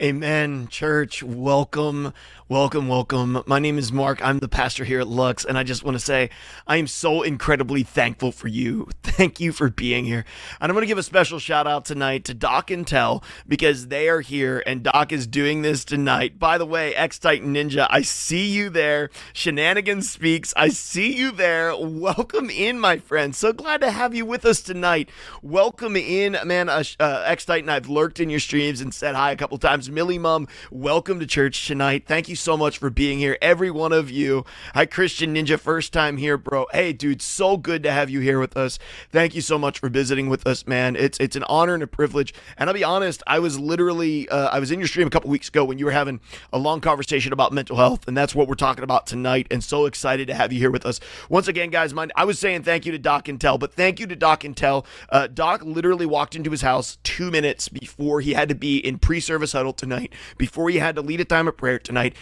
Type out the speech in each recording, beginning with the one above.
Amen, church. Welcome, welcome, welcome. My name is Mark. I'm the pastor here at Lux, and I just want to say I am so incredibly thankful for you. Thank you for being here. And I'm going to give a special shout out tonight to Doc and Tell because they are here, and Doc is doing this tonight. By the way, X-Titan Ninja, I see you there. Shenanigans Speaks, I see you there. Welcome in, my friend. So glad to have you with us tonight. Welcome in, man. X-Titan, I've lurked in your streams and said hi a couple times. Millie Mum, welcome to church tonight. Thank you so much for being here, every one of you. Hi, Christian Ninja, first time here, bro. Hey, dude, so good to have you here with us. Thank you so much for visiting with us, man. It's an honor and a privilege. And I'll be honest, I was literally, I was in your stream a couple weeks ago when you were having a long conversation about mental health, and that's what we're talking about tonight, and so excited to have you here with us. Once again, guys, I was saying thank you to Doc and Tell, but thank you to Doc and Tell. Doc literally walked into his house 2 minutes before he had to be in pre-service huddle tonight, before he had to lead a time of prayer tonight.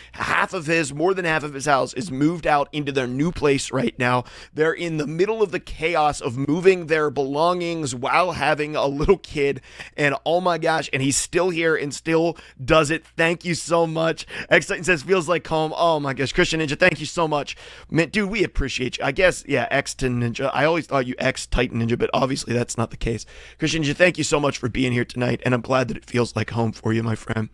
More than half of his house is moved out into their new place right now. They're in the middle of the chaos of moving their belongings while having a little kid, and oh my gosh, and he's still here and still does it. Thank you so much. X-Titan says, feels like home. Oh my gosh, Christian Ninja, thank you so much. Man, dude, we appreciate you. I guess, yeah, X-Titan Ninja. I always thought you X-Titan Ninja, but obviously that's not the case. Christian Ninja, thank you so much for being here tonight, and I'm glad that it feels like home for you, my friend.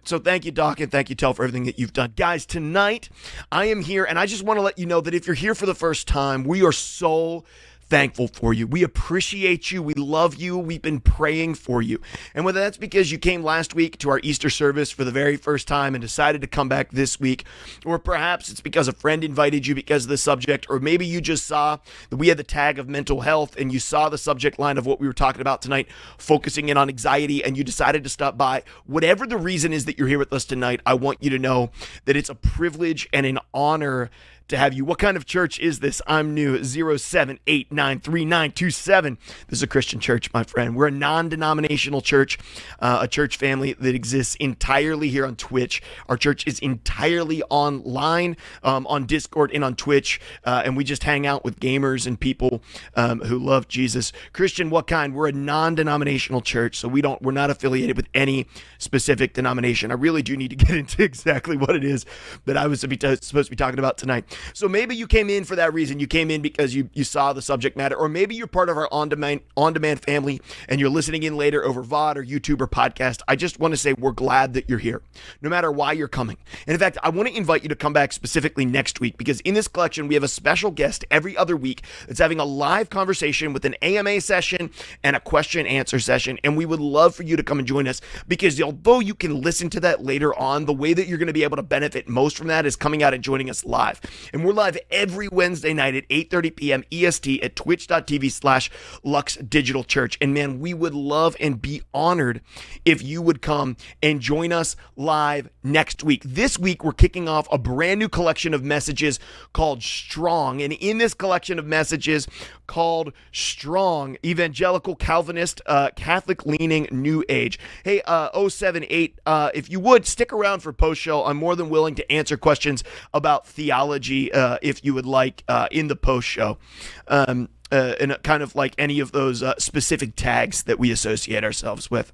So thank you, Doc, and thank you, Tell, for everything that you've done. Guys, tonight, I am here, and I just want to let you know that if you're here for the first time, we are so thankful for you. We appreciate you. We love you. We've been praying for you. And whether that's because you came last week to our Easter service for the very first time and decided to come back this week, or perhaps it's because a friend invited you because of the subject, or maybe you just saw that we had the tag of mental health and you saw the subject line of what we were talking about tonight, focusing in on anxiety, and you decided to stop by. Whatever the reason is that you're here with us tonight, I want you to know that it's a privilege and an honor to have you. What kind of church is this? I'm new. 07893927. This is a Christian church, my friend. We're a non-denominational church, a church family that exists entirely here on Twitch. Our church is entirely online, on Discord and on Twitch, and we just hang out with gamers and people who love Jesus. Christian, what kind? We're a non-denominational church, so we're not affiliated with any specific denomination. I really do need to get into exactly what it is that I was supposed to be talking about tonight. So maybe you came in for that reason. You came in because you saw the subject matter, or maybe you're part of our on-demand family and you're listening in later over VOD or YouTube or podcast. I just want to say we're glad that you're here, no matter why you're coming. And in fact, I want to invite you to come back specifically next week, because in this collection, we have a special guest every other week that's having a live conversation with an AMA session and a question and answer session. And we would love for you to come and join us, because although you can listen to that later on, the way that you're going to be able to benefit most from that is coming out and joining us live. And we're live every Wednesday night at 8:30 p.m. EST at twitch.tv/Lux Digital Church. And man, we would love and be honored if you would come and join us live next week. This week, we're kicking off a brand new collection of messages called Strong. And in this collection of messages called Strong, Evangelical, Calvinist, Catholic-leaning, New Age. Hey, 078, if you would, stick around for post-show. I'm more than willing to answer questions about theology if you would like, in the post show, and kind of like any of those specific tags that we associate ourselves with.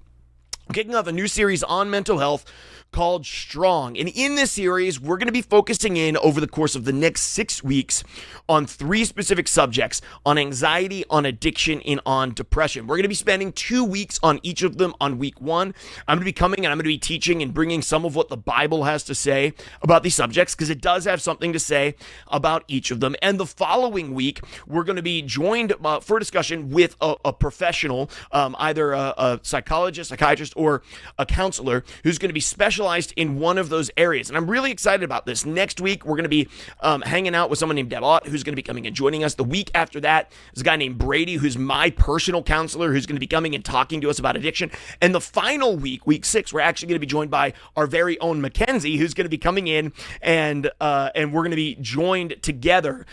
I'm kicking off a new series on mental health called Strong. And in this series, we're going to be focusing in over the course of the next 6 weeks on 3 specific subjects: on anxiety, on addiction, and on depression. We're going to be spending 2 weeks on each of them. On week 1, I'm going to be coming and I'm going to be teaching and bringing some of what the Bible has to say about these subjects, because it does have something to say about each of them. And the following week, we're going to be joined for discussion with a professional, either a psychologist, psychiatrist, or a counselor who's going to be specialized in one of those areas. And I'm really excited about this. Next week, we're going to be hanging out with someone named Devot, who's going to be coming and joining us. The week after that is a guy named Brady, who's my personal counselor, who's going to be coming and talking to us about addiction. And the final week, week 6, we're actually going to be joined by our very own Mackenzie, who's going to be coming in, and we're going to be joined together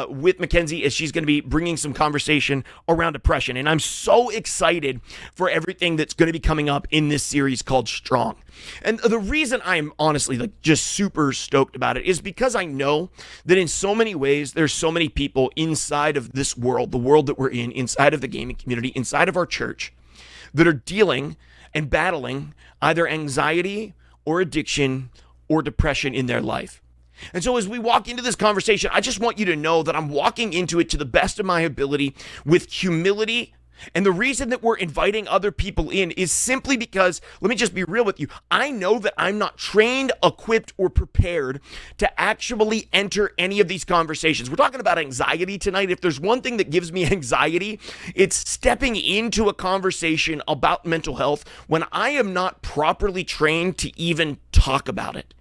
with Mackenzie, as she's going to be bringing some conversation around depression. And I'm so excited for everything that's going to be coming up in this series called Strong. And the reason I'm honestly just super stoked about it is because I know that in so many ways, there's so many people inside of this world, the world that we're in, inside of the gaming community, inside of our church, that are dealing and battling either anxiety or addiction or depression in their life. And so as we walk into this conversation, I just want you to know that I'm walking into it to the best of my ability with humility. And the reason that we're inviting other people in is simply because, let me just be real with you, I know that I'm not trained, equipped, or prepared to actually enter any of these conversations. We're talking about anxiety tonight. If there's one thing that gives me anxiety, it's stepping into a conversation about mental health when I am not properly trained to even talk about it.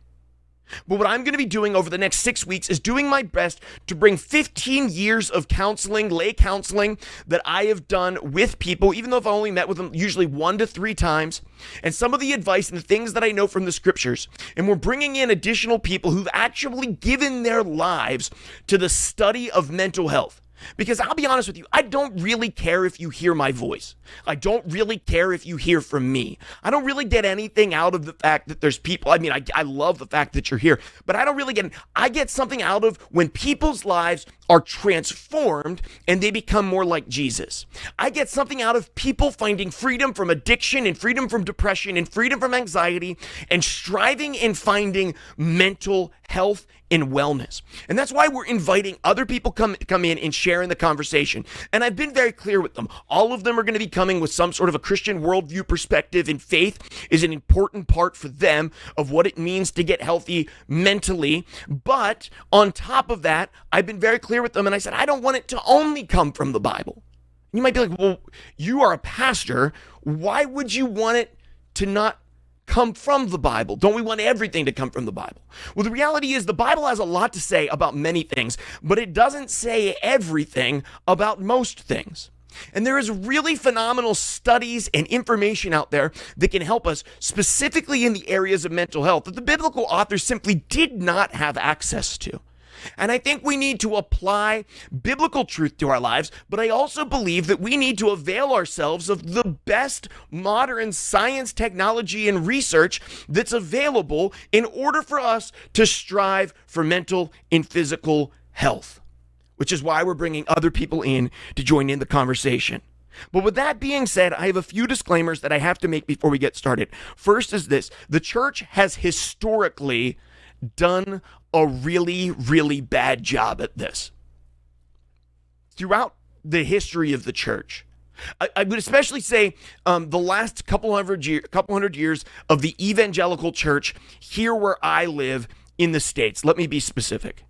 But what I'm going to be doing over the next 6 weeks is doing my best to bring 15 years of counseling, lay counseling that I have done with people, even though I've only met with them usually 1 to 3 times, and some of the advice and the things that I know from the scriptures. And we're bringing in additional people who've actually given their lives to the study of mental health. Because I'll be honest with you, I don't really care if you hear my voice. I don't really care if you hear from me. I don't really get anything out of the fact that there's people. I mean, I love the fact that you're here, but I don't really I get something out of when people's lives are transformed and they become more like Jesus. I get something out of people finding freedom from addiction and freedom from depression and freedom from anxiety and striving and finding mental health and wellness. And that's why we're inviting other people come in and share in the conversation. And I've been very clear with them. All of them are going to be coming with some sort of a Christian worldview perspective, and faith is an important part for them of what it means to get healthy mentally. But on top of that, I've been very clear with them, and I said, I don't want it to only come from the Bible. You might be like, well, you are a pastor. Why would you want it to not come from the Bible? Don't we want everything to come from the Bible? Well, the reality is the Bible has a lot to say about many things, but it doesn't say everything about most things. And there is really phenomenal studies and information out there that can help us specifically in the areas of mental health that the biblical authors simply did not have access to. And I think we need to apply biblical truth to our lives, but I also believe that we need to avail ourselves of the best modern science, technology, and research that's available in order for us to strive for mental and physical health, which is why we're bringing other people in to join in the conversation. But with that being said, I have a few disclaimers that I have to make before we get started. First is this: the church has historically done a really, really bad job at this. Throughout the history of the church, I would especially say the last couple hundred years of the evangelical church here where I live in the States, let me be specific,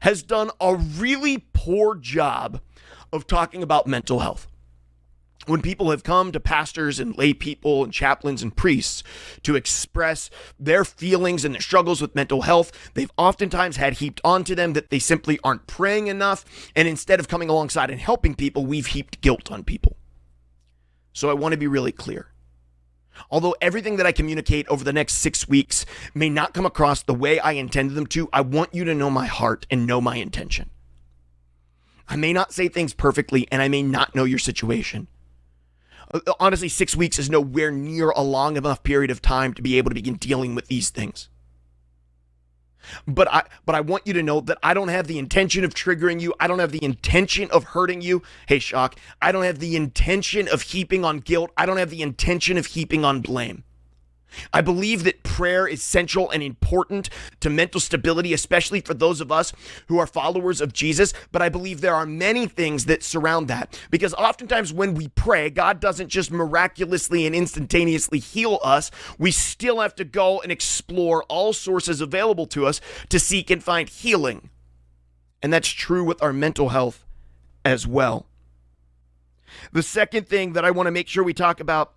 has done a really poor job of talking about mental health. When people have come to pastors and lay people and chaplains and priests to express their feelings and their struggles with mental health, they've oftentimes had heaped onto them that they simply aren't praying enough. And instead of coming alongside and helping people, we've heaped guilt on people. So I want to be really clear. Although everything that I communicate over the next 6 weeks may not come across the way I intended them to, I want you to know my heart and know my intention. I may not say things perfectly, and I may not know your situation. Honestly, 6 weeks is nowhere near a long enough period of time to be able to begin dealing with these things. But I want you to know that I don't have the intention of triggering you. I don't have the intention of hurting you. Hey, Shock, I don't have the intention of heaping on guilt. I don't have the intention of heaping on blame. I believe that prayer is central and important to mental stability, especially for those of us who are followers of Jesus. But I believe there are many things that surround that, because oftentimes when we pray, God doesn't just miraculously and instantaneously heal us. We still have to go and explore all sources available to us to seek and find healing. And that's true with our mental health as well. The second thing that I want to make sure we talk about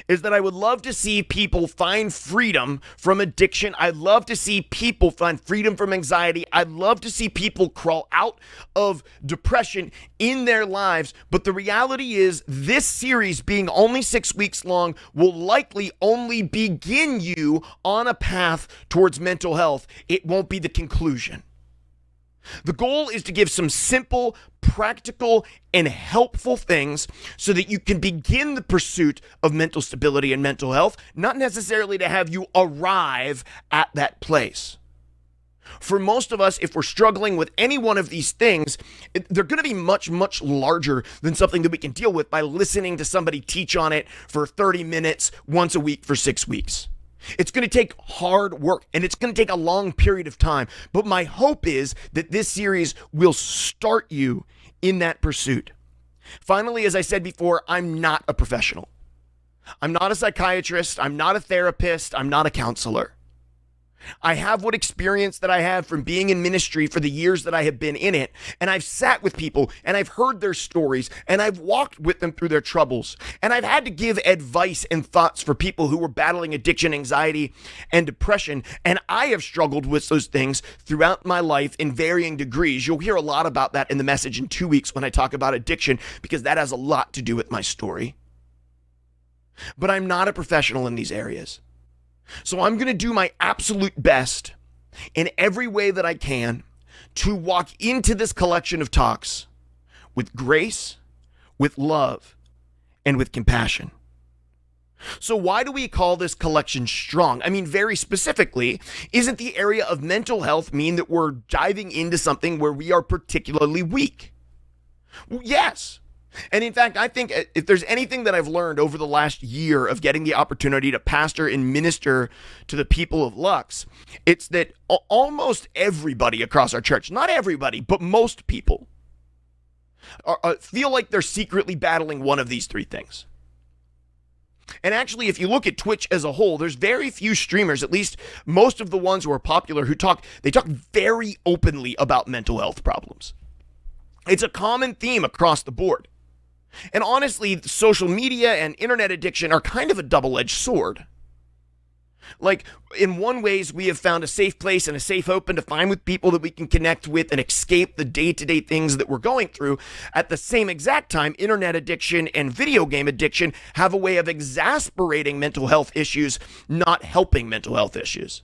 is that I would love to see people find freedom from addiction. I'd love to see people find freedom from anxiety. I'd love to see people crawl out of depression in their lives. But the reality is, this series being only 6 weeks long will likely only begin you on a path towards mental health. It won't be the conclusion. The goal is to give some simple, practical, and helpful things so that you can begin the pursuit of mental stability and mental health, not necessarily to have you arrive at that place. For most of us, if we're struggling with any one of these things, they're going to be much, much larger than something that we can deal with by listening to somebody teach on it for 30 minutes once a week for 6 weeks. It's going to take hard work and it's going to take a long period of time. But my hope is that this series will start you in that pursuit. Finally, as I said before, I'm not a professional. I'm not a psychiatrist. I'm not a therapist. I'm not a counselor. I have what experience that I have from being in ministry for the years that I have been in it. And I've sat with people and I've heard their stories and I've walked with them through their troubles. And I've had to give advice and thoughts for people who were battling addiction, anxiety, and depression. And I have struggled with those things throughout my life in varying degrees. You'll hear a lot about that in the message in 2 weeks when I talk about addiction, because that has a lot to do with my story. But I'm not a professional in these areas. So I'm going to do my absolute best in every way that I can to walk into this collection of talks with grace, with love, and with compassion. So why do we call this collection strong? I mean, very specifically, isn't the area of mental health mean that we're diving into something where we are particularly weak? Well, yes. And in fact, I think if there's anything that I've learned over the last year of getting the opportunity to pastor and minister to the people of Lux, it's that almost everybody across our church, not everybody, but most people, feel like they're secretly battling one of these three things. And actually, if you look at Twitch as a whole, there's very few streamers, at least most of the ones who are popular, who talk very openly about mental health problems. It's a common theme across the board. And honestly, social media and internet addiction are kind of a double-edged sword. Like, in one ways, we have found a safe place and a safe open to find with people that we can connect with and escape the day-to-day things that we're going through. At the same exact time, internet addiction and video game addiction have a way of exasperating mental health issues, not helping mental health issues.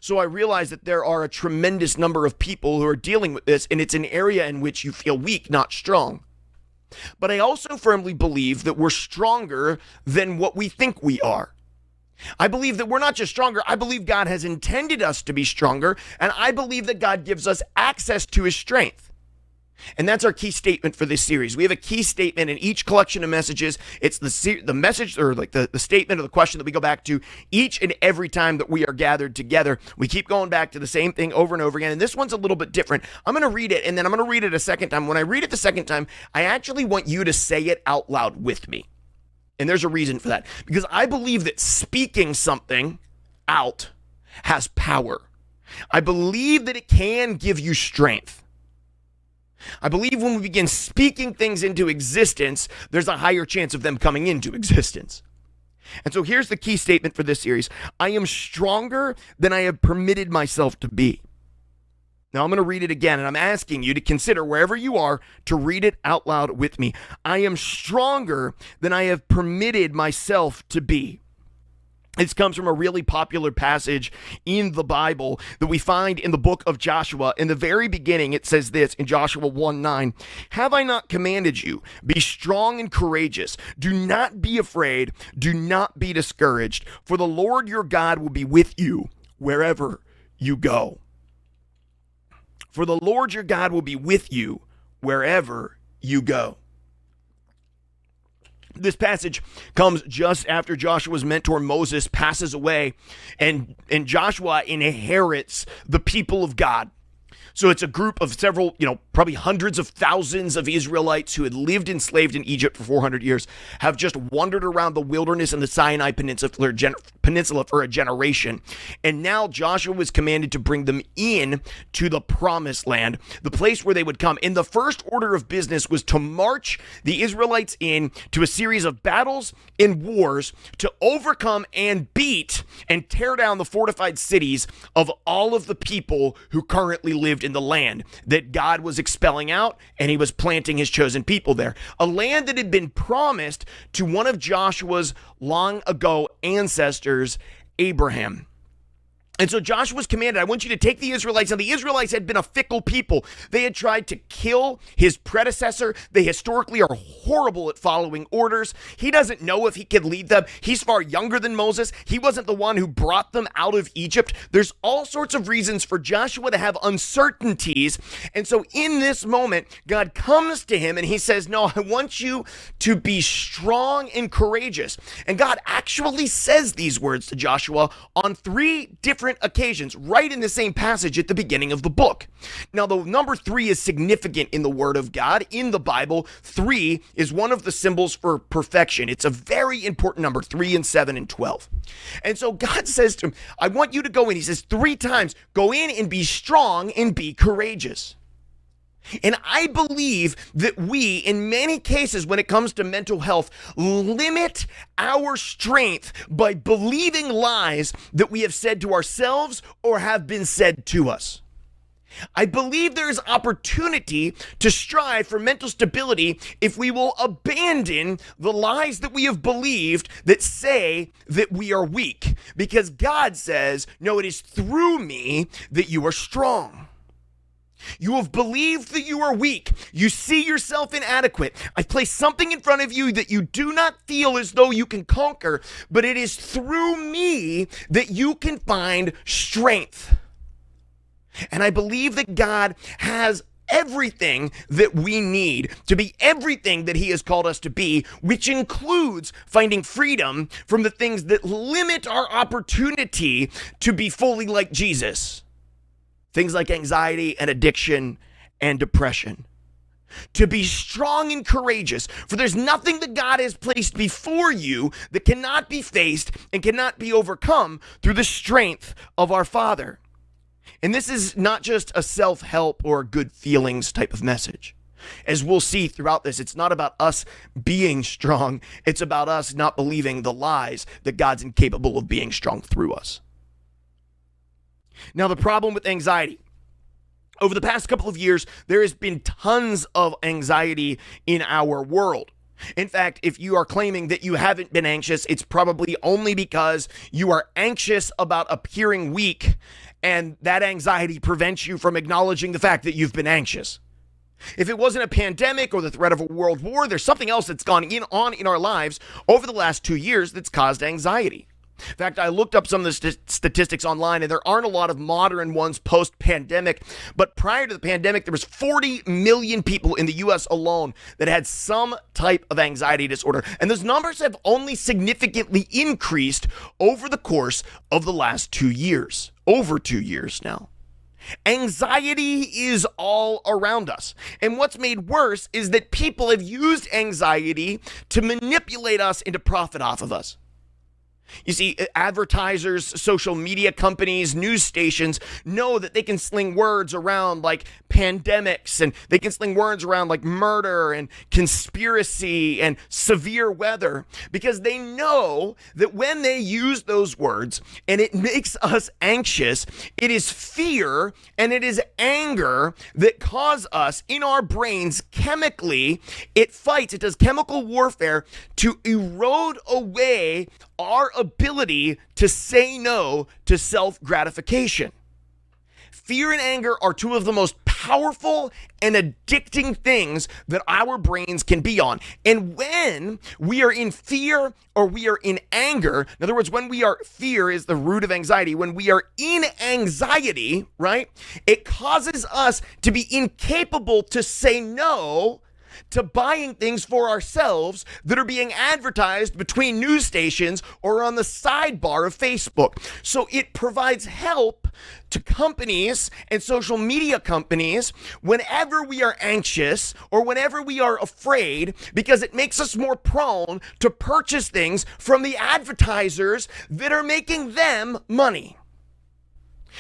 So I realize that there are a tremendous number of people who are dealing with this, and it's an area in which you feel weak, not strong. But I also firmly believe that we're stronger than what we think we are. I believe that we're not just stronger. I believe God has intended us to be stronger, and I believe that God gives us access to his strength. And that's our key statement for this series. We have a key statement in each collection of messages. It's the message, or like the statement or the question that we go back to each and every time that we are gathered together. We keep going back to the same thing over and over again. And this one's a little bit different. I'm going to read it, and then I'm going to read it a second time. When I read it the second time, I actually want you to say it out loud with me. And there's a reason for that. Because I believe that speaking something out has power. I believe that it can give you strength. I believe when we begin speaking things into existence, there's a higher chance of them coming into existence. And so here's the key statement for this series. I am stronger than I have permitted myself to be. Now I'm going to read it again, and I'm asking you to consider, wherever you are, to read it out loud with me. I am stronger than I have permitted myself to be. This comes from a really popular passage in the Bible that we find in the book of Joshua. In the very beginning, it says this in Joshua 1:9, "Have I not commanded you? Be strong and courageous. Do not be afraid. Do not be discouraged. For the Lord your God will be with you wherever you go." For the Lord your God will be with you wherever you go. This passage comes just after Joshua's mentor Moses passes away, and Joshua inherits the people of God. So it's a group of several, probably hundreds of thousands of Israelites who had lived enslaved in Egypt for 400 years, have just wandered around the wilderness and the Sinai Peninsula for a generation. And now Joshua was commanded to bring them in to the promised land, the place where they would come. And the first order of business was to march the Israelites in to a series of battles and wars to overcome and beat and tear down the fortified cities of all of the people who currently lived in the land that God was expelling out, and he was planting his chosen people there. A land that had been promised to one of Joshua's long ago ancestors, Abraham. And so Joshua's commanded, I want you to take the Israelites. Now, the Israelites had been a fickle people. They had tried to kill his predecessor. They historically are horrible at following orders. He doesn't know if he could lead them. He's far younger than Moses. He wasn't the one who brought them out of Egypt. There's all sorts of reasons for Joshua to have uncertainties. And so in this moment, God comes to him and he says, no, I want you to be strong and courageous. And God actually says these words to Joshua on 3 different occasions, right in the same passage at the beginning of the book. Now, the number 3 is significant in the Word of God. In the Bible, 3 is one of the symbols for perfection. It's a very important number, 3 and 7 and 12. And so God says to him, I want you to go in. He says 3 times, go in and be strong and be courageous. And I believe that we, in many cases, when it comes to mental health, limit our strength by believing lies that we have said to ourselves or have been said to us. I believe there is opportunity to strive for mental stability if we will abandon the lies that we have believed that say that we are weak. Because God says, no, it is through me that you are strong. You have believed that you are weak. You see yourself inadequate. I've placed something in front of you that you do not feel as though you can conquer, but it is through me that you can find strength. And I believe that God has everything that we need to be everything that he has called us to be, which includes finding freedom from the things that limit our opportunity to be fully like Jesus. Things like anxiety and addiction and depression. To be strong and courageous, for there's nothing that God has placed before you that cannot be faced and cannot be overcome through the strength of our Father. And this is not just a self-help or good feelings type of message. As we'll see throughout this, it's not about us being strong. It's about us not believing the lies that God's incapable of being strong through us. Now, the problem with anxiety. Over the past couple of years, there has been tons of anxiety in our world. In fact, if you are claiming that you haven't been anxious, it's probably only because you are anxious about appearing weak, and that anxiety prevents you from acknowledging the fact that you've been anxious. If it wasn't a pandemic or the threat of a world war, there's something else that's gone on in our lives over the last 2 years that's caused anxiety. In fact, I looked up some of the statistics online, and there aren't a lot of modern ones post-pandemic, but prior to the pandemic, there was 40 million people in the U.S. alone that had some type of anxiety disorder, and those numbers have only significantly increased over the course of the last 2 years, over 2 years now. Anxiety is all around us. And what's made worse is that people have used anxiety to manipulate us and to profit off of us. You see, advertisers, social media companies, news stations know that they can sling words around like pandemics, and they can sling words around like murder and conspiracy and severe weather, because they know that when they use those words and it makes us anxious, it is fear and it is anger that cause us in our brains chemically, it does chemical warfare to erode away our ability to say no to self-gratification. Fear and anger are 2 of the most powerful and addicting things that our brains can be on. And when we are in fear or we are in anger, in other words, fear is the root of anxiety. When we are in anxiety, right, it causes us to be incapable to say no to buying things for ourselves that are being advertised between news stations or on the sidebar of Facebook. So it provides help to companies and social media companies whenever we are anxious or whenever we are afraid, because it makes us more prone to purchase things from the advertisers that are making them money.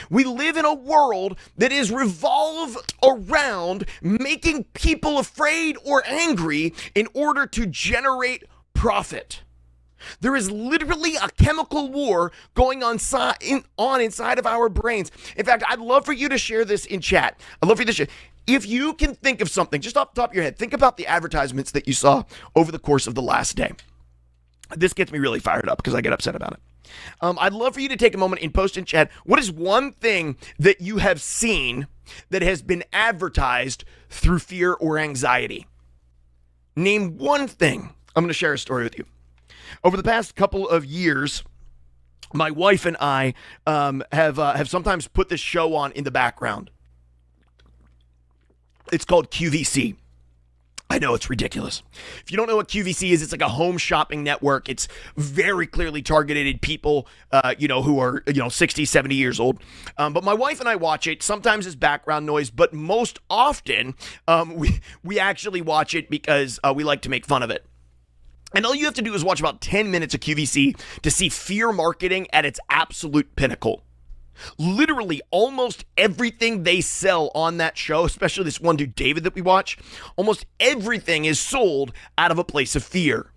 We live in a world that is revolved around making people afraid or angry in order to generate profit. There is literally a chemical war going on inside of our brains. In fact, I'd love for you to share this in chat. I'd love for you to share. If you can think of something, just off the top of your head, think about the advertisements that you saw over the course of the last day. This gets me really fired up because I get upset about it. I'd love for you to take a moment and post in chat, what is one thing that you have seen that has been advertised through fear or anxiety? Name one thing. I'm going to share a story with you. Over the past couple of years, my wife and I have sometimes put this show on in the background. It's called QVC. I know it's ridiculous. If you don't know what QVC is, it's like a home shopping network. It's very clearly targeted at people, who are, 60, 70 years old. But my wife and I watch it sometimes as background noise, but most often we actually watch it because we like to make fun of it. And all you have to do is watch about 10 minutes of QVC to see fear marketing at its absolute pinnacle. Literally almost everything they sell on that show, especially this one dude, David, that we watch, almost everything is sold out of a place of fear.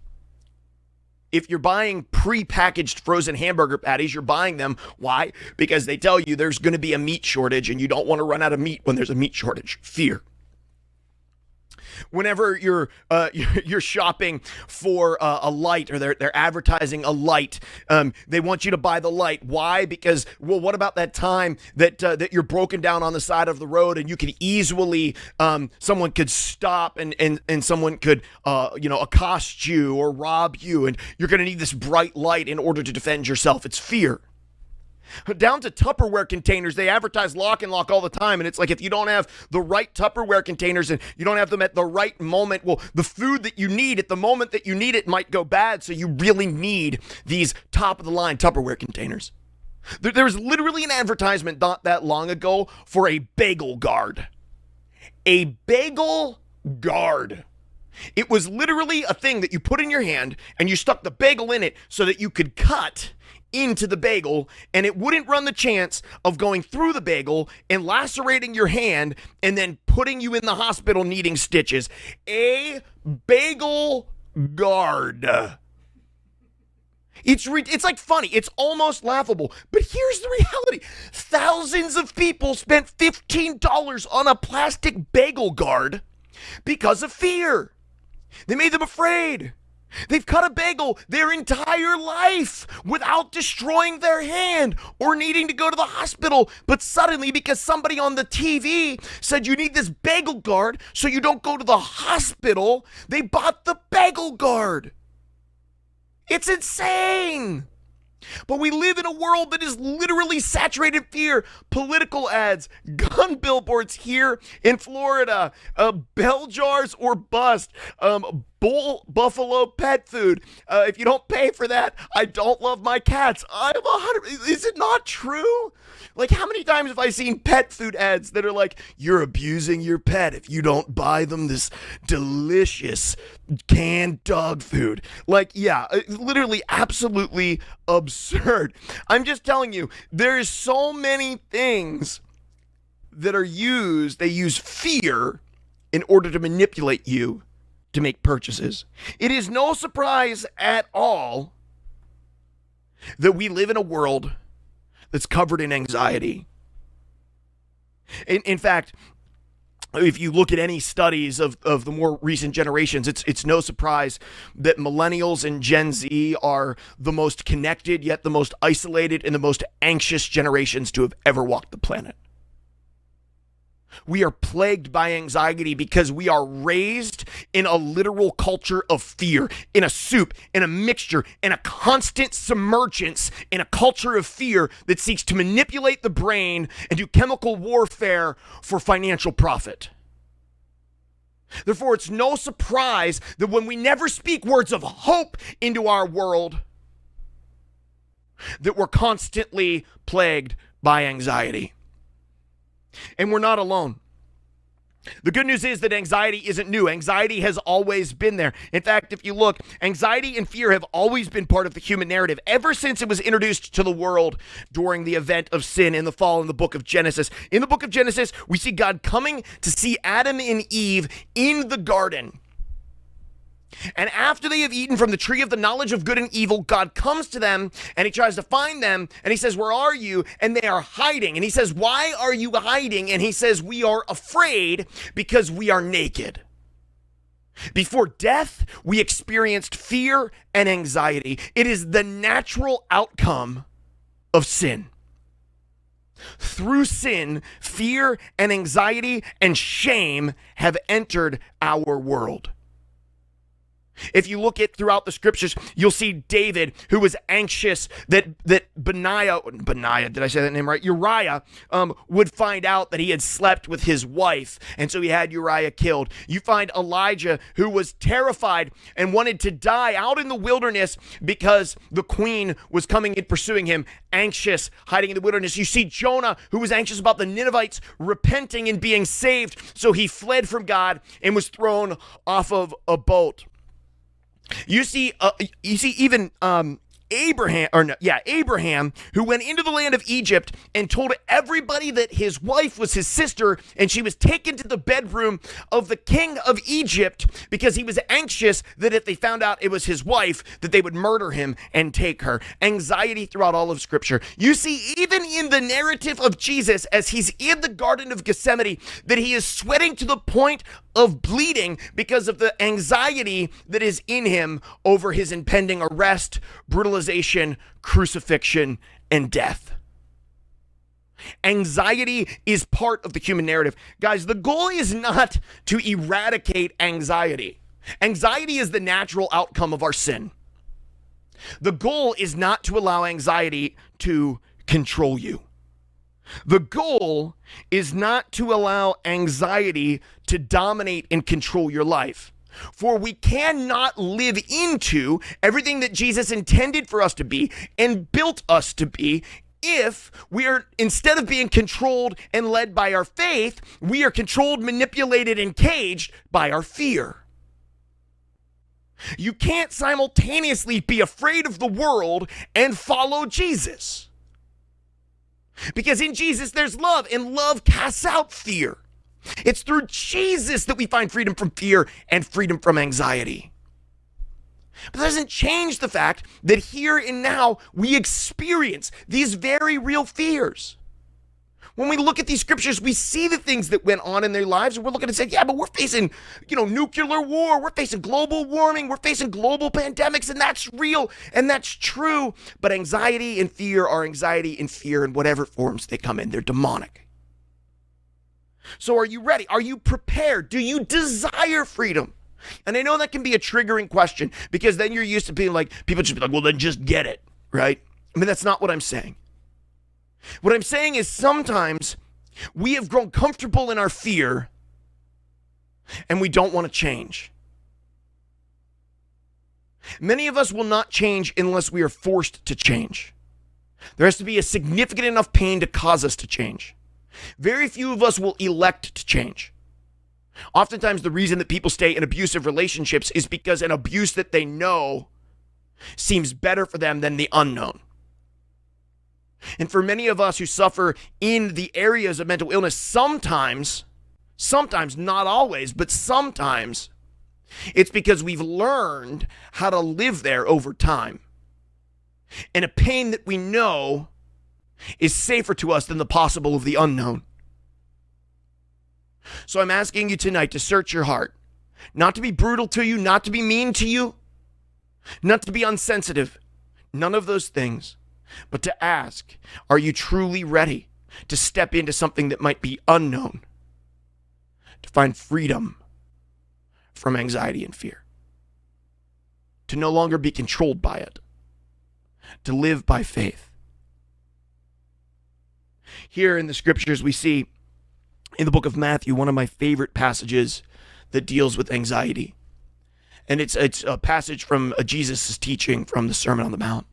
If you're buying pre-packaged frozen hamburger patties, you're buying them. Why? Because they tell you there's going to be a meat shortage and you don't want to run out of meat when there's a meat shortage. Fear. Whenever you're shopping for a light, or they're advertising a light, they want you to buy the light. Why? Because, well, what about that time that you're broken down on the side of the road and you could easily someone could stop and someone could accost you or rob you, and you're going to need this bright light in order to defend yourself. It's fear. Down to Tupperware containers. They advertise Lock and Lock all the time. And it's like, if you don't have the right Tupperware containers and you don't have them at the right moment, well, the food that you need at the moment that you need it might go bad. So you really need these top of the line Tupperware containers. There was literally an advertisement not that long ago for a bagel guard. A bagel guard. It was literally a thing that you put in your hand and you stuck the bagel in it so that you could cut into the bagel and it wouldn't run the chance of going through the bagel and lacerating your hand and then putting you in the hospital needing stitches. A bagel guard. It's like funny. It's almost laughable. But here's the reality. Thousands of people spent $15 on a plastic bagel guard because of fear. They made them afraid. They've cut a bagel their entire life without destroying their hand or needing to go to the hospital. But suddenly, because somebody on the TV said you need this bagel guard so you don't go to the hospital, they bought the bagel guard. It's insane. But we live in a world that is literally saturated in fear. Political ads, gun billboards here in Florida, bell jars or bust, buffalo pet food. If you don't pay for that, I don't love my cats. I'm 100. Is it not true? Like, how many times have I seen pet food ads that are like, you're abusing your pet if you don't buy them this delicious canned dog food? Like, yeah, literally absolutely absurd. I'm just telling you, there's so many things that are used. They use fear in order to manipulate you to make purchases. It is no surprise at all that we live in a world that's covered in anxiety. In fact, if you look at any studies of the more recent generations, it's no surprise that millennials and Gen Z are the most connected, yet the most isolated and the most anxious generations to have ever walked the planet. We are plagued by anxiety because we are raised in a literal culture of fear, in a soup, in a mixture, in a constant submergence, in a culture of fear that seeks to manipulate the brain and do chemical warfare for financial profit. Therefore, it's no surprise that when we never speak words of hope into our world, that we're constantly plagued by anxiety. And we're not alone. The good news is that anxiety isn't new. Anxiety has always been there. In fact, if you look, anxiety and fear have always been part of the human narrative ever since it was introduced to the world during the event of sin in the fall in the book of Genesis. In the book of Genesis, we see God coming to see Adam and Eve in the garden. And after they have eaten from the tree of the knowledge of good and evil, God comes to them and he tries to find them and he says, where are you? And they are hiding. And he says, why are you hiding? And he says, we are afraid because we are naked. Before death, we experienced fear and anxiety. It is the natural outcome of sin. Through sin, fear and anxiety and shame have entered our world. If you look at throughout the scriptures, you'll see David, who was anxious that Uriah would find out that he had slept with his wife, and so he had Uriah killed. You find Elijah, who was terrified and wanted to die out in the wilderness because the queen was coming and pursuing him, anxious, hiding in the wilderness. You see Jonah, who was anxious about the Ninevites repenting and being saved, so he fled from God and was thrown off of a boat. You see even Abraham, who went into the land of Egypt and told everybody that his wife was his sister, and she was taken to the bedroom of the king of Egypt because he was anxious that if they found out it was his wife, that they would murder him and take her. Anxiety throughout all of Scripture. You see, even in the narrative of Jesus, as he's in the Garden of Gethsemane, that he is sweating to the point of bleeding because of the anxiety that is in him over his impending arrest, brutalization, crucifixion, and death. Anxiety is part of the human narrative. Guys, the goal is not to eradicate anxiety. Anxiety is the natural outcome of our sin. The goal is not to allow anxiety to control you. The goal is not to allow anxiety to dominate and control your life. For we cannot live into everything that Jesus intended for us to be and built us to be if we are, instead of being controlled and led by our faith, we are controlled, manipulated, and caged by our fear. You can't simultaneously be afraid of the world and follow Jesus. Because in Jesus, there's love, and love casts out fear. It's through Jesus that we find freedom from fear and freedom from anxiety. But that doesn't change the fact that here and now we experience these very real fears. When we look at these scriptures, we see the things that went on in their lives, and we're looking and saying, yeah, but we're facing, nuclear war, we're facing global warming, we're facing global pandemics, and that's real, and that's true. But anxiety and fear are anxiety and fear in whatever forms they come in. They're demonic. So are you ready? Are you prepared? Do you desire freedom? And I know that can be a triggering question, because then you're used to being like, people just be like, well, then just get it, right? I mean, that's not what I'm saying. What I'm saying is sometimes we have grown comfortable in our fear and we don't want to change. Many of us will not change unless we are forced to change. There has to be a significant enough pain to cause us to change. Very few of us will elect to change. Oftentimes the reason that people stay in abusive relationships is because an abuse that they know seems better for them than the unknown. And for many of us who suffer in the areas of mental illness, sometimes, not always, but sometimes, it's because we've learned how to live there over time. And a pain that we know is safer to us than the possible of the unknown. So I'm asking you tonight to search your heart, not to be brutal to you, not to be mean to you, not to be insensitive, none of those things. But to ask, are you truly ready to step into something that might be unknown, to find freedom from anxiety and fear, to no longer be controlled by it, to live by faith? Here in the scriptures, we see in the book of Matthew, one of my favorite passages that deals with anxiety. And it's a passage from Jesus' teaching from the Sermon on the Mount.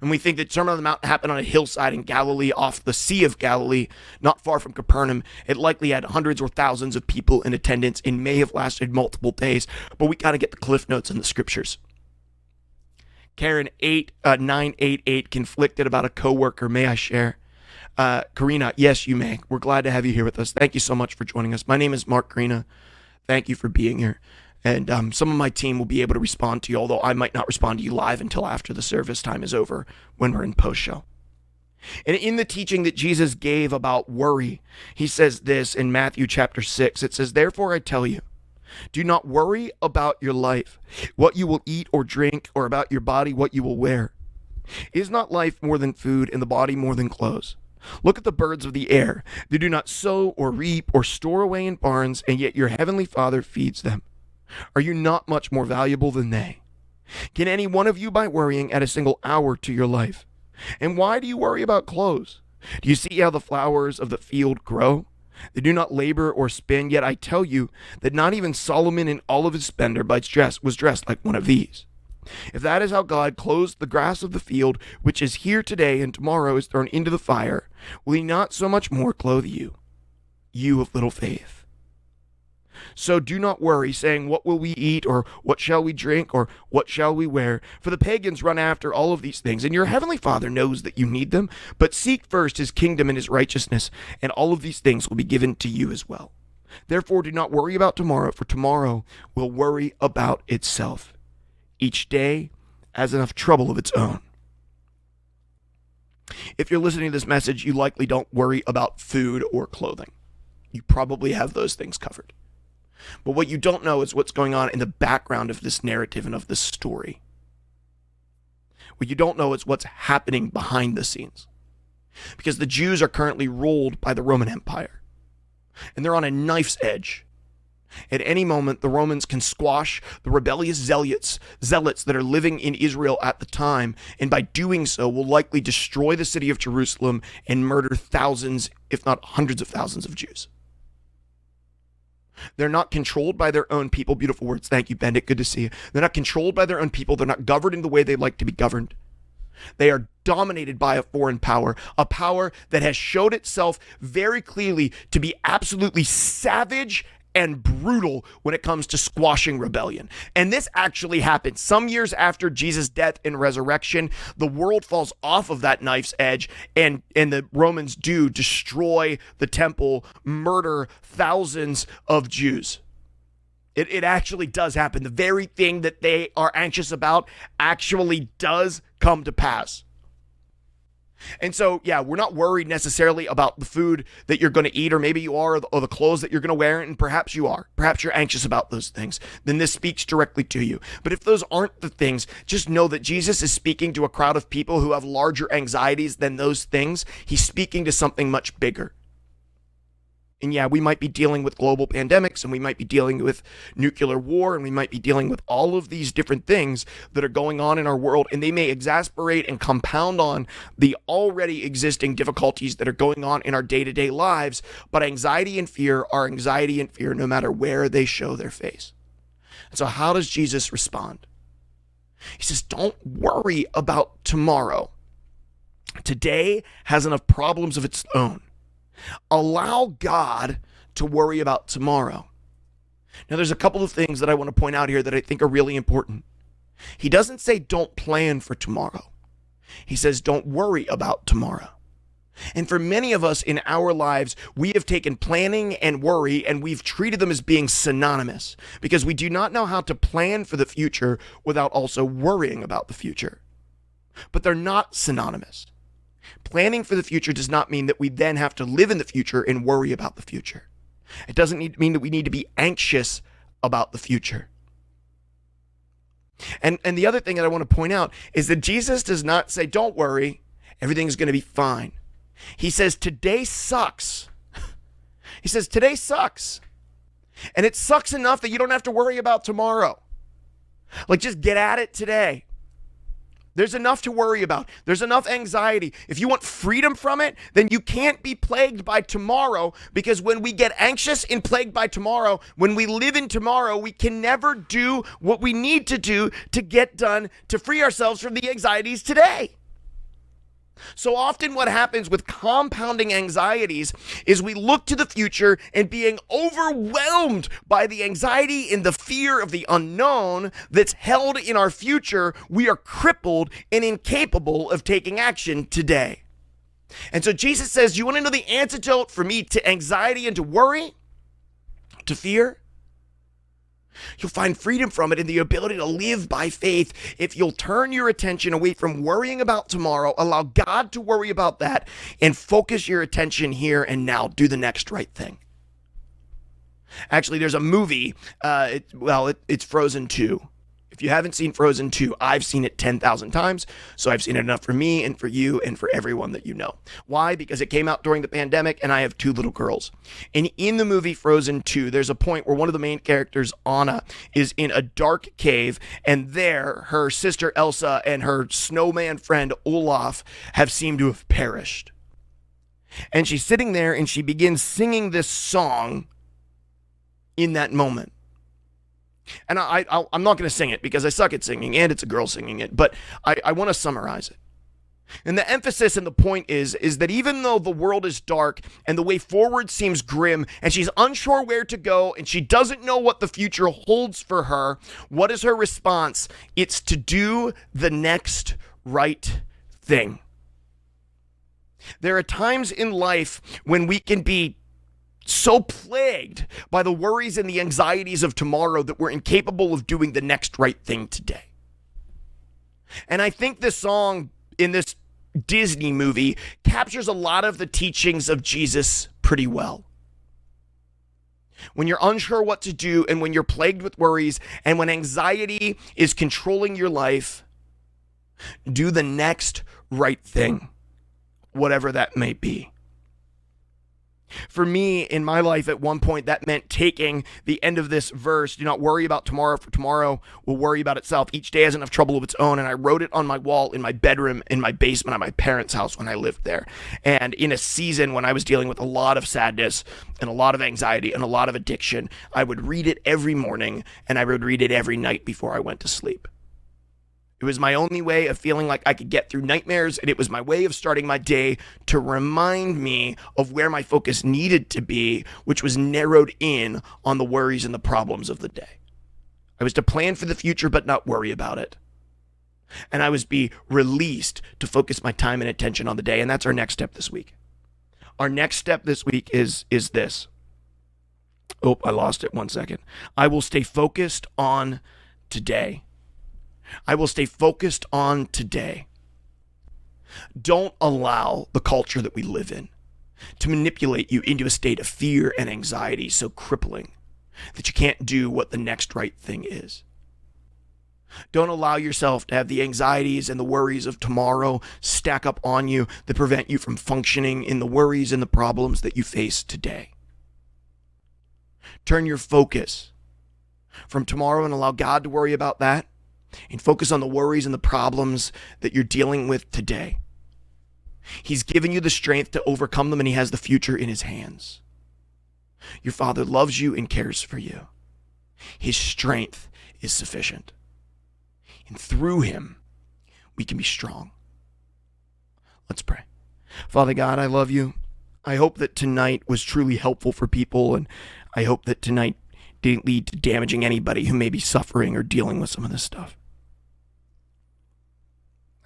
And we think that Sermon on the Mount happened on a hillside in Galilee, off the Sea of Galilee, not far from Capernaum. It likely had hundreds or thousands of people in attendance and may have lasted multiple days. But we got to get the cliff notes in the scriptures. Karen 988 conflicted about a coworker. May I share? Karina, yes, you may. We're glad to have you here with us. Thank you so much for joining us. My name is Mark Karina. Thank you for being here. And some of my team will be able to respond to you, although I might not respond to you live until after the service time is over when we're in post-show. And in the teaching that Jesus gave about worry, he says this in Matthew chapter 6. It says, therefore I tell you, Do not worry about your life, what you will eat or drink, or about your body, what you will wear. Is not life more than food, and the body more than clothes? Look at the birds of the air. They do not sow or reap or store away in barns, and yet your heavenly Father feeds them. Are you not much more valuable than they? Can any one of you, by worrying, add a single hour to your life? And why do you worry about clothes? Do you see how the flowers of the field grow? They do not labor or spin, yet I tell you that not even Solomon in all of his splendor was dressed like one of these. If that is how God clothes the grass of the field, which is here today and tomorrow is thrown into the fire, will he not so much more clothe you, you of little faith? So do not worry, saying, what will we eat, or what shall we drink, or what shall we wear? For the pagans run after all of these things, and your heavenly Father knows that you need them. But seek first his kingdom and his righteousness, and all of these things will be given to you as well. Therefore do not worry about tomorrow, for tomorrow will worry about itself. Each day has enough trouble of its own. If you're listening to this message, you likely don't worry about food or clothing. You probably have those things covered. But what you don't know is what's going on in the background of this narrative and of this story. What you don't know is what's happening behind the scenes. Because the Jews are currently ruled by the Roman Empire. And they're on a knife's edge. At any moment, the Romans can squash the rebellious zealots that are living in Israel at the time, and by doing so will likely destroy the city of Jerusalem and murder thousands, if not hundreds of thousands of Jews. They're not controlled by their own people. Beautiful words. Thank you, Bendit. Good to see you. They're not controlled by their own people. They're not governed in the way they'd like to be governed. They are dominated by a foreign power, a power that has showed itself very clearly to be absolutely savage and brutal when it comes to squashing rebellion. And this actually happened some years after Jesus' death and resurrection. The world falls off of that knife's edge, and the Romans do destroy the temple, murder thousands of Jews. It actually does happen. The very thing that they are anxious about actually does come to pass. And so, yeah, we're not worried necessarily about the food that you're going to eat, or maybe you are, or the clothes that you're going to wear, and perhaps you are. Perhaps you're anxious about those things. Then this speaks directly to you. But if those aren't the things, just know that Jesus is speaking to a crowd of people who have larger anxieties than those things. He's speaking to something much bigger. And yeah, we might be dealing with global pandemics, and we might be dealing with nuclear war, and we might be dealing with all of these different things that are going on in our world, and they may exasperate and compound on the already existing difficulties that are going on in our day-to-day lives. But anxiety and fear are anxiety and fear no matter where they show their face. And so how does Jesus respond? He says, don't worry about tomorrow. Today has enough problems of its own. Allow God to worry about tomorrow. Now, there's a couple of things that I want to point out here that I think are really important. He doesn't say don't plan for tomorrow. He says don't worry about tomorrow. And for many of us in our lives, we have taken planning and worry and we've treated them as being synonymous because we do not know how to plan for the future without also worrying about the future. But they're not synonymous. Planning for the future does not mean that we then have to live in the future and worry about the future. It doesn't mean that we need to be anxious about the future. And the other thing that I want to point out is that Jesus does not say, don't worry, everything's going to be fine. He says, today sucks. He says, today sucks. And it sucks enough that you don't have to worry about tomorrow. Like, just get at it today. There's enough to worry about. There's enough anxiety. If you want freedom from it, then you can't be plagued by tomorrow, because when we get anxious and plagued by tomorrow, when we live in tomorrow, we can never do what we need to do to get done to free ourselves from the anxieties today. So often what happens with compounding anxieties is we look to the future and being overwhelmed by the anxiety and the fear of the unknown that's held in our future, we are crippled and incapable of taking action today. And so Jesus says, you want to know the antidote for me to anxiety and to worry, to fear? You'll find freedom from it in the ability to live by faith if you'll turn your attention away from worrying about tomorrow, allow God to worry about that, and focus your attention here and now. Do the next right thing. Actually, there's a movie. It's Frozen 2. If you haven't seen Frozen 2, I've seen it 10,000 times. So I've seen it enough for me and for you and for everyone that you know. Why? Because it came out during the pandemic and I have two little girls. And in the movie Frozen 2, there's a point where one of the main characters, Anna, is in a dark cave. And there, her sister Elsa and her snowman friend Olaf have seemed to have perished. And she's sitting there and she begins singing this song in that moment. And I'm not going to sing it because I suck at singing and it's a girl singing it, but I want to summarize it. And the emphasis and the point is that even though the world is dark and the way forward seems grim and she's unsure where to go and she doesn't know what the future holds for her, what is her response? It's to do the next right thing. There are times in life when we can be so plagued by the worries and the anxieties of tomorrow that we're incapable of doing the next right thing today. And I think this song in this Disney movie captures a lot of the teachings of Jesus pretty well. When you're unsure what to do and when you're plagued with worries and when anxiety is controlling your life, do the next right thing, whatever that may be. For me, in my life, at one point, that meant taking the end of this verse, do not worry about tomorrow, for tomorrow will worry about itself. Each day has enough trouble of its own. And I wrote it on my wall in my bedroom, in my basement at my parents' house when I lived there. And in a season when I was dealing with a lot of sadness and a lot of anxiety and a lot of addiction, I would read it every morning and I would read it every night before I went to sleep. It was my only way of feeling like I could get through nightmares, and it was my way of starting my day to remind me of where my focus needed to be, which was narrowed in on the worries and the problems of the day. I was to plan for the future but not worry about it. And I was be released to focus my time and attention on the day, and that's our next step this week. Our next step this week is this. Oh, I lost it 1 second. I will stay focused on today. I will stay focused on today. Don't allow the culture that we live in to manipulate you into a state of fear and anxiety so crippling that you can't do what the next right thing is. Don't allow yourself to have the anxieties and the worries of tomorrow stack up on you that prevent you from functioning in the worries and the problems that you face today. Turn your focus from tomorrow and allow God to worry about that, and focus on the worries and the problems that you're dealing with today. He's given you the strength to overcome them, and he has the future in his hands. Your Father loves you and cares for you. His strength is sufficient. And through him, we can be strong. Let's pray. Father God, I love you. I hope that tonight was truly helpful for people, and I hope that tonight didn't lead to damaging anybody who may be suffering or dealing with some of this stuff.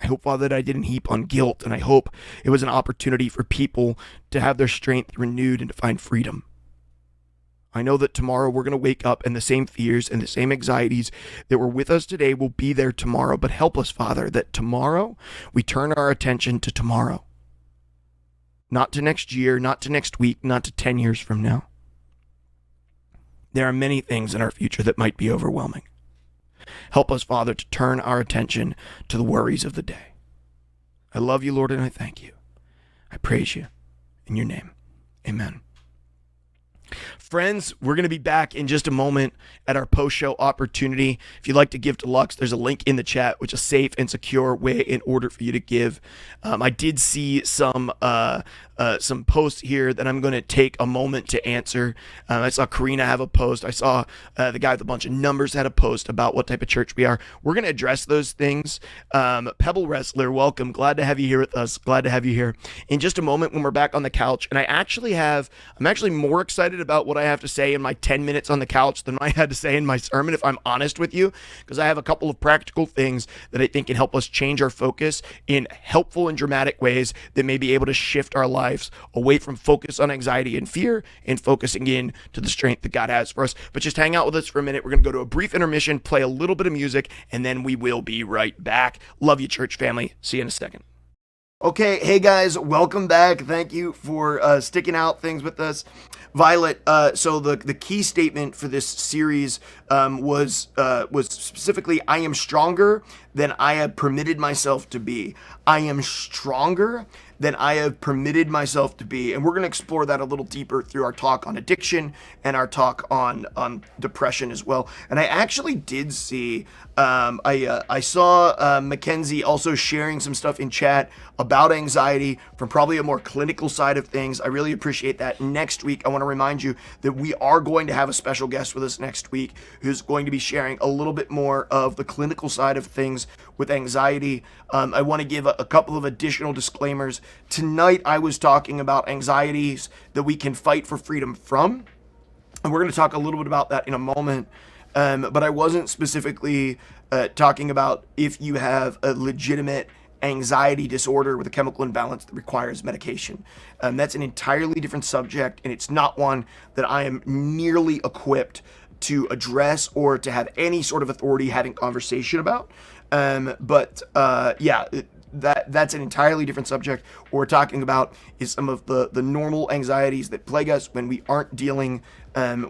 I hope, Father, that I didn't heap on guilt, and I hope it was an opportunity for people to have their strength renewed and to find freedom. I know that tomorrow we're going to wake up and the same fears and the same anxieties that were with us today will be there tomorrow, but help us, Father, that tomorrow we turn our attention to tomorrow. Not to next year, not to next week, not to 10 years from now. There are many things in our future that might be overwhelming. Help us, Father, to turn our attention to the worries of the day. I love you, Lord, and I thank you. I praise you in your name. Amen. Friends, we're going to be back in just a moment at our post-show opportunity. If you'd like to give to Lux, there's a link in the chat, which is a safe and secure way in order for you to give. I did see some posts here that I'm going to take a moment to answer. I saw Karina have a post. I saw the guy with a bunch of numbers had a post about what type of church we are. We're going to address those things. Pebble Wrestler, welcome. Glad to have you here with us. Glad to have you here. In just a moment when we're back on the couch, and I'm actually more excited about what I have to say in my 10 minutes on the couch than I had to say in my sermon, if I'm honest with you, because I have a couple of practical things that I think can help us change our focus in helpful and dramatic ways that may be able to shift our lives away from focus on anxiety and fear and focusing in to the strength that God has for us. But just hang out with us for a minute. We're going to go to a brief intermission, play a little bit of music, and then we will be right back. Love you, church family. See you in a second. Okay, hey guys, welcome back. Thank you for sticking out things with us. Violet, so the key statement for this series was specifically, I am stronger than I have permitted myself to be. I am stronger than I have permitted myself to be. And we're going to explore that a little deeper through our talk on addiction and our talk on depression as well. And I actually did see, I saw Mackenzie also sharing some stuff in chat about anxiety from probably a more clinical side of things. I really appreciate that. Next week, I want to remind you that we are going to have a special guest with us next week who's going to be sharing a little bit more of the clinical side of things with anxiety. I want to give a couple of additional disclaimers. Tonight, I was talking about anxieties that we can fight for freedom from, and we're going to talk a little bit about that in a moment. But I wasn't specifically talking about if you have a legitimate anxiety disorder with a chemical imbalance that requires medication. That's an entirely different subject, and it's not one that I am nearly equipped to address or to have any sort of authority having conversation about. That's an entirely different subject. What we're talking about is some of the normal anxieties that plague us when we aren't dealing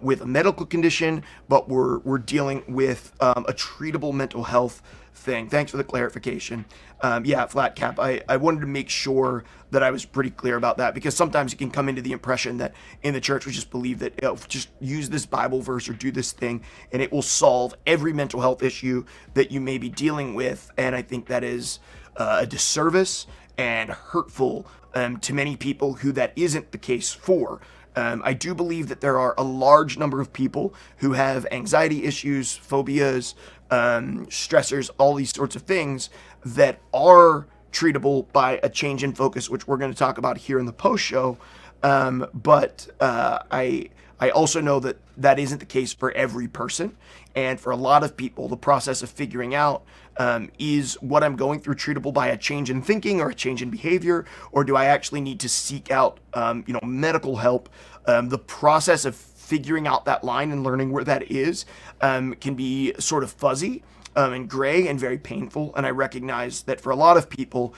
with a medical condition, but we're dealing with a treatable mental health thing. Thanks for the clarification. Flat cap. I wanted to make sure that I was pretty clear about that, because sometimes you can come into the impression that in the church we just believe that just use this Bible verse or do this thing and it will solve every mental health issue that you may be dealing with. And I think that is a disservice and hurtful to many people who that isn't the case for. I do believe that there are a large number of people who have anxiety issues, phobias, stressors, all these sorts of things that are treatable by a change in focus, which we're going to talk about here in the post show. I also know that that isn't the case for every person. And for a lot of people, the process of figuring out is what I'm going through treatable by a change in thinking or a change in behavior, or do I actually need to seek out medical help? The process of figuring out that line and learning where that is can be sort of fuzzy and gray and very painful. And I recognize that for a lot of people,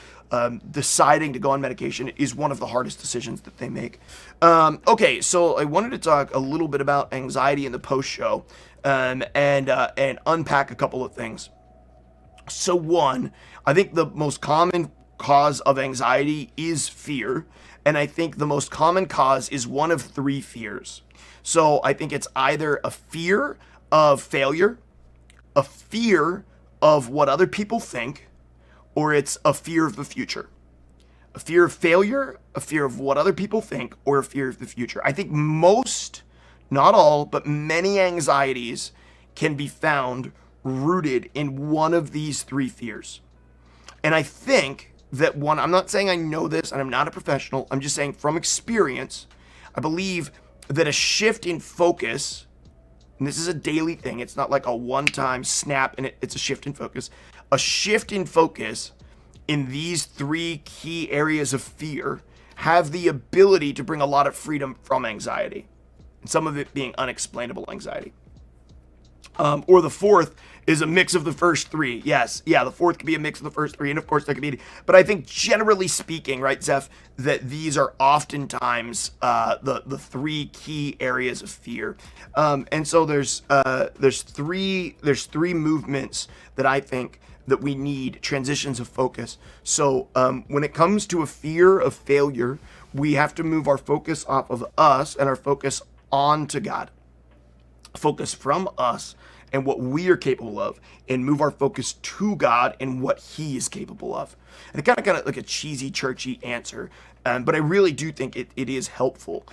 deciding to go on medication is one of the hardest decisions that they make. Okay, so I wanted to talk a little bit about anxiety in the post show and unpack a couple of things. So one, I think the most common cause of anxiety is fear. And I think the most common cause is one of three fears. So I think it's either a fear of failure, a fear of what other people think, or it's a fear of the future. A fear of failure, a fear of what other people think, or a fear of the future. I think most, not all, but many anxieties can be found rooted in one of these three fears. And I think that one, I'm not saying I know this and I'm not a professional, I'm just saying from experience, I believe that a shift in focus, and this is a daily thing, it's not like a one-time snap and it's a shift in focus. A shift in focus in these three key areas of fear have the ability to bring a lot of freedom from anxiety, and some of it being unexplainable anxiety. Or the fourth is a mix of the first three. Yes, the fourth could be a mix of the first three, and of course there could be, but I think generally speaking, right, Zeph, that these are oftentimes the three key areas of fear. And so there's three movements that I think that we need, transitions of focus. So when it comes to a fear of failure, we have to move our focus off of us and our focus onto God. Focus from us and what we are capable of, and move our focus to God and what He is capable of. And it kind of like a cheesy, churchy answer, but I really do think it is helpful,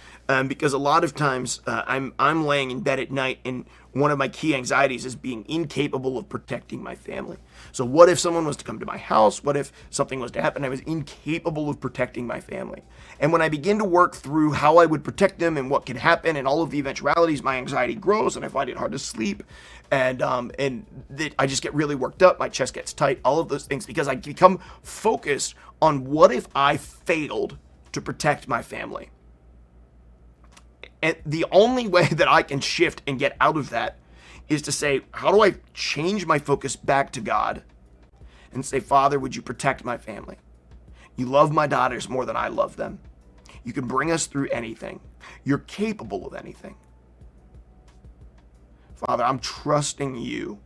because a lot of times I'm laying in bed at night, and one of my key anxieties is being incapable of protecting my family. So what if someone was to come to my house? What if something was to happen? I was incapable of protecting my family. And when I begin to work through how I would protect them and what can happen and all of the eventualities, my anxiety grows and I find it hard to sleep. And I just get really worked up. My chest gets tight, all of those things, because I become focused on what if I failed to protect my family. And the only way that I can shift and get out of that is to say, how do I change my focus back to God and say, Father, would you protect my family? You love my daughters more than I love them. You can bring us through anything. You're capable of anything. Father, I'm trusting you,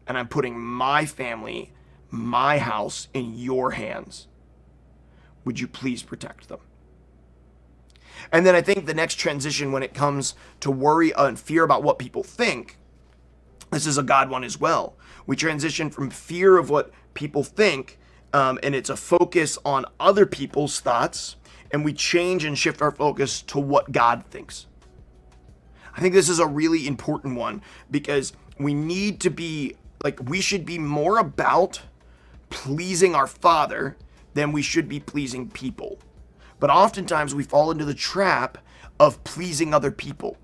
and I'm putting my family, my house in your hands. Would you please protect them? And then I think the next transition when it comes to worry and fear about what people think, this is a God one as well. We transition from fear of what people think, and it's a focus on other people's thoughts, and we change and shift our focus to what God thinks. I think this is a really important one because we need to be, we should be more about pleasing our Father than we should be pleasing people. But oftentimes we fall into the trap of pleasing other people.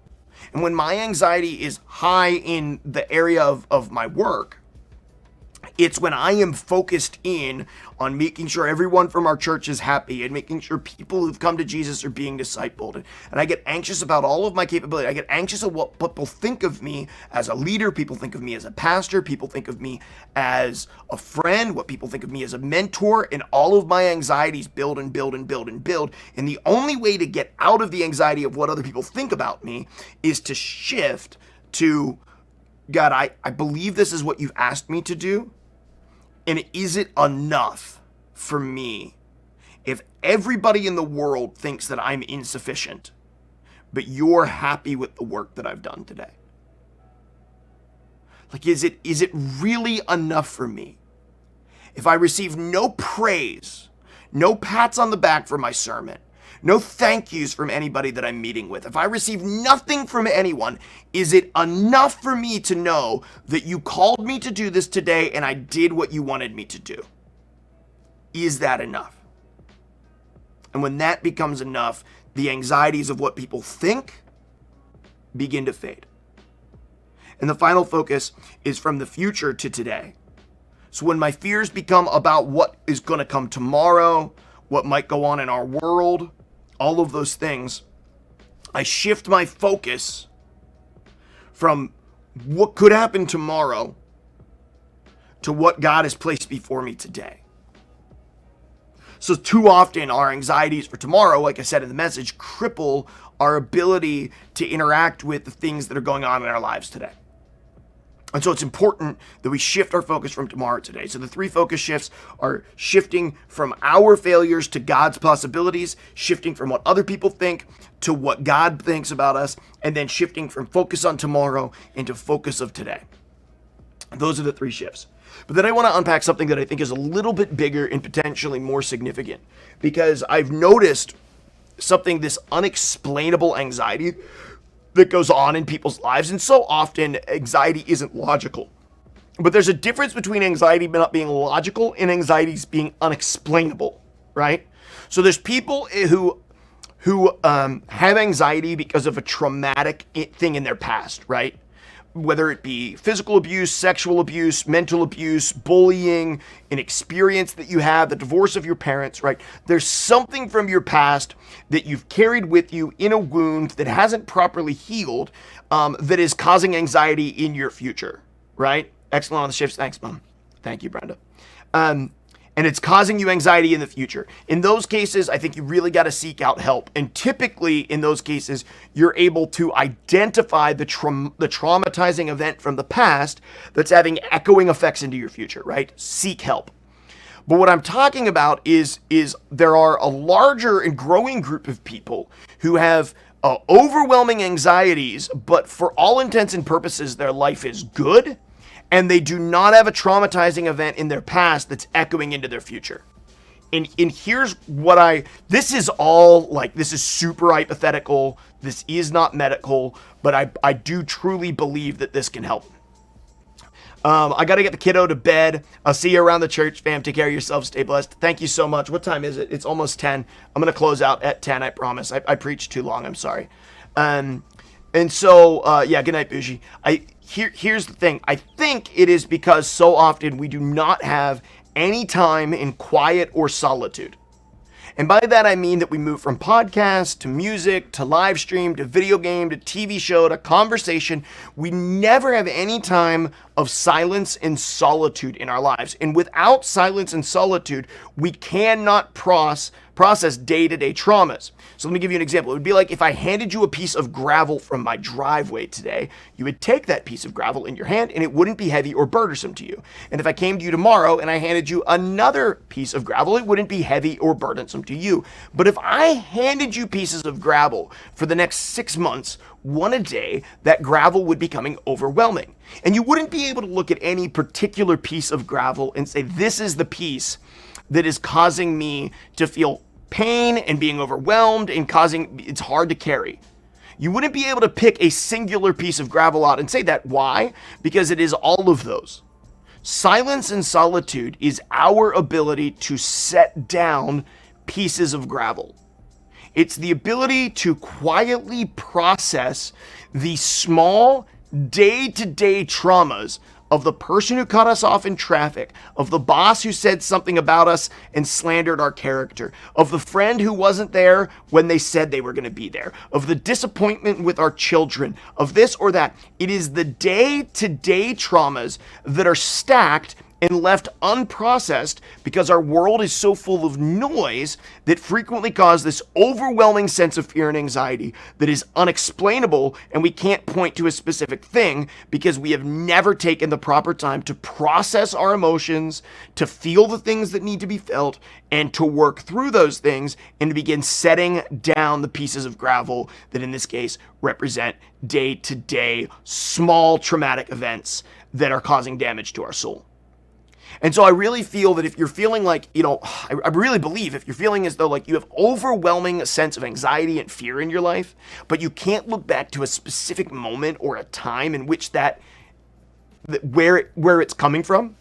And when my anxiety is high in the area of my work, it's when I am focused in on making sure everyone from our church is happy and making sure people who've come to Jesus are being discipled. And I get anxious about all of my capability. I get anxious of what people think of me as a leader. People think of me as a pastor. People think of me as a friend. What people think of me as a mentor. And all of my anxieties build and build and build and build. And the only way to get out of the anxiety of what other people think about me is to shift to, God, I believe this is what you've asked me to do. And is it enough for me if everybody in the world thinks that I'm insufficient, but you're happy with the work that I've done today? Is it really enough for me if I receive no praise, no pats on the back for my sermon, no thank yous from anybody that I'm meeting with? If I receive nothing from anyone, is it enough for me to know that you called me to do this today and I did what you wanted me to do? Is that enough? And when that becomes enough, the anxieties of what people think begin to fade. And the final focus is from the future to today. So when my fears become about what is going to come tomorrow, what might go on in our world, all of those things, I shift my focus from what could happen tomorrow to what God has placed before me today. So too often our anxieties for tomorrow, like I said in the message, cripple our ability to interact with the things that are going on in our lives today. And so it's important that we shift our focus from tomorrow to today. So the three focus shifts are shifting from our failures to God's possibilities, shifting from what other people think to what God thinks about us, and then shifting from focus on tomorrow into focus of today. Those are the three shifts. But then I want to unpack something that I think is a little bit bigger and potentially more significant, because I've noticed this unexplainable anxiety that goes on in people's lives. And so often anxiety isn't logical, but there's a difference between anxiety not being logical and anxieties being unexplainable, right? So there's people who have anxiety because of a traumatic thing in their past, right? Whether it be physical abuse, sexual abuse, mental abuse, bullying, an experience that you have, the divorce of your parents, right? There's something from your past that you've carried with you in a wound that hasn't properly healed, that is causing anxiety in your future, right? Excellent on the shifts. Thanks, Mom. Thank you, Brenda. And it's causing you anxiety in the future. In those cases, I think you really got to seek out help. And typically in those cases, you're able to identify the traumatizing event from the past that's having echoing effects into your future, right? Seek help. But what I'm talking about is there are a larger and growing group of people who have overwhelming anxieties, but for all intents and purposes, their life is good. And they do not have a traumatizing event in their past that's echoing into their future. And here's what this is super hypothetical. This is not medical, but I do truly believe that this can help. I got to get the kiddo to bed. I'll see you around the church, fam. Take care of yourselves. Stay blessed. Thank you so much. What time is it? It's almost 10. I'm going to close out at 10, I promise. I preached too long. I'm sorry. And so, good night, Bougie. Here's the thing. I think it is because so often we do not have any time in quiet or solitude. And by that, I mean that we move from podcast to music to live stream to video game to TV show to conversation. We never have any time of silence and solitude in our lives. And without silence and solitude, we cannot process day-to-day traumas. So let me give you an example. It would be like if I handed you a piece of gravel from my driveway today, you would take that piece of gravel in your hand and it wouldn't be heavy or burdensome to you. And if I came to you tomorrow and I handed you another piece of gravel, it wouldn't be heavy or burdensome to you. But if I handed you pieces of gravel for the next 6 months, one a day, that gravel would be becoming overwhelming. And you wouldn't be able to look at any particular piece of gravel and say, this is the piece that is causing me to feel pain and being overwhelmed and causing it's hard to carry. You wouldn't be able to pick a singular piece of gravel out and say that. Why? Because it is all of those. Silence and solitude is our ability to set down pieces of gravel. It's the ability to quietly process the small day-to-day traumas of the person who cut us off in traffic, of the boss who said something about us and slandered our character, of the friend who wasn't there when they said they were going to be there, of the disappointment with our children, of this or that. It is the day-to-day traumas that are stacked and left unprocessed because our world is so full of noise that frequently cause this overwhelming sense of fear and anxiety that is unexplainable, and we can't point to a specific thing because we have never taken the proper time to process our emotions, to feel the things that need to be felt, and to work through those things and to begin setting down the pieces of gravel that in this case represent day-to-day small traumatic events that are causing damage to our soul. And so I really feel that if you're feeling like, I really believe if you're feeling as though like you have overwhelming sense of anxiety and fear in your life, but you can't look back to a specific moment or a time in which where it's coming from,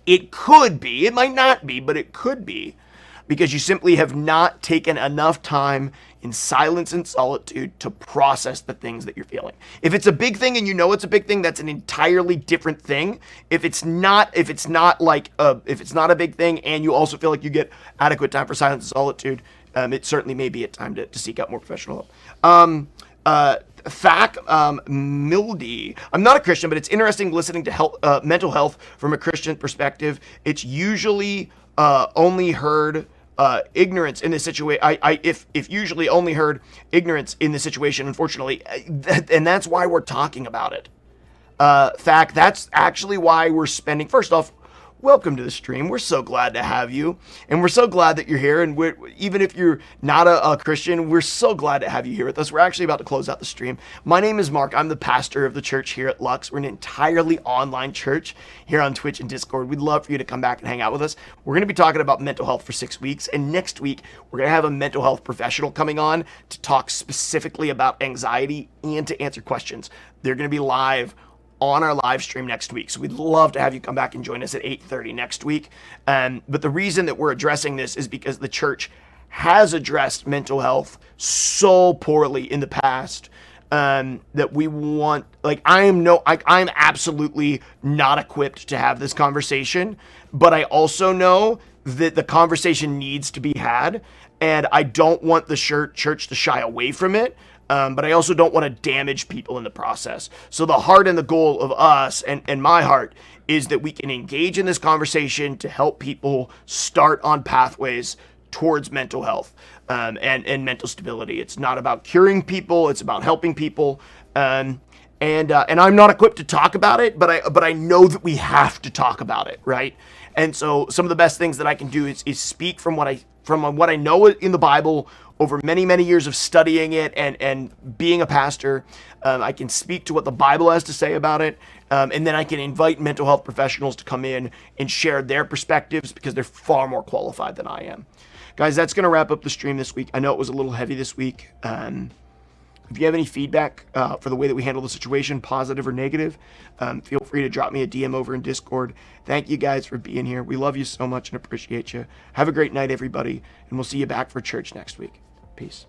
it could be, it might not be, but it could be because you simply have not taken enough time in silence and solitude to process the things that you're feeling. If it's a big thing and you know it's a big thing, that's an entirely different thing. If it's not a big thing and you also feel like you get adequate time for silence and solitude, it certainly may be a time to seek out more professional help. Mildy. I'm not a Christian, but it's interesting listening to mental health from a Christian perspective. It's usually only heard ignorance in this situation. If usually only heard ignorance in this situation, unfortunately, and that's why we're talking about it. That's actually why we're spending. First off, welcome to the stream. We're so glad to have you, and we're so glad that you're here. And even if you're not a Christian, we're so glad to have you here with us. We're actually about to close out the stream. My name is Mark. I'm the pastor of the church here at Lux. We're an entirely online church here on Twitch and Discord. We'd love for you to come back and hang out with us. We're going to be talking about mental health for 6 weeks, and next week we're going to have a mental health professional coming on to talk specifically about anxiety and to answer questions. They're going to be live on our live stream next week. So we'd love to have you come back and join us at 8:30 next week. But the reason that we're addressing this is because the church has addressed mental health so poorly in the past that we want, I'm absolutely not equipped to have this conversation, but I also know that the conversation needs to be had, and I don't want the church to shy away from it. But I also don't want to damage people in the process. So the heart and the goal of us and my heart is that we can engage in this conversation to help people start on pathways towards mental health and mental stability. It's not about curing people. It's about helping people. And I'm not equipped to talk about it, but I know that we have to talk about it, right? And so some of the best things that I can do is speak from what I know in the Bible over many, many years of studying it and being a pastor. I can speak to what the Bible has to say about it, and then I can invite mental health professionals to come in and share their perspectives because they're far more qualified than I am. Guys, that's going to wrap up the stream this week. I know it was a little heavy this week. If you have any feedback for the way that we handle the situation, positive or negative, feel free to drop me a DM over in Discord. Thank you guys for being here. We love you so much and appreciate you. Have a great night, everybody, and we'll see you back for church next week. Peace.